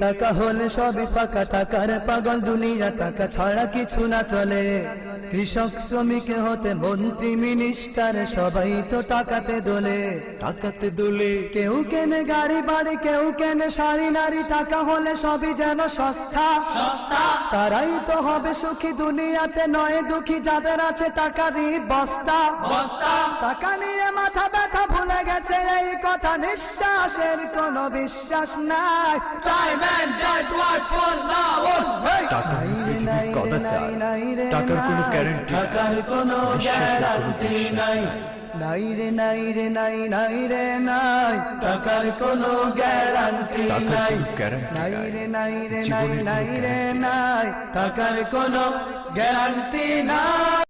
টাকা হলে সবই ফাঁকা, টাকার পাগল দুনিয়া, টাকা ছাড়া কিছু না চলে। কৃষক শ্রমিক হতে মন্ত্রী মিনিস্টার, সবাই তো টাকাতে দোলে। টাকাতে দোলে কেউ কেনে গাড়ি বাড়ি, কেউ কেনে শাড়ি নারী, টাকা হলে সবই যেন সস্তা। তারাই তো হবে সুখী দুনিয়াতে, নয় দুঃখী যাদের আছে টাকারই বস্তা। টাকা নিয়ে মাথা ব্যথা ভুলে গেছে এই কথা, নিঃশ্বাসের কোনো বিশ্বাস নাই। টাকার পৃথিবীর কথা চায়, টাকার কোনো গ্যারান্টি টাকার কোনো গ্যারান্টি নাই। নাই রে নাই রে নাই, নাই রে নাই, টাকার কোনো গ্যারান্টি নাই। নাই রে নাই রে নাই, নাই রে নাই, টাকার কোনো গ্যারান্টি নাই।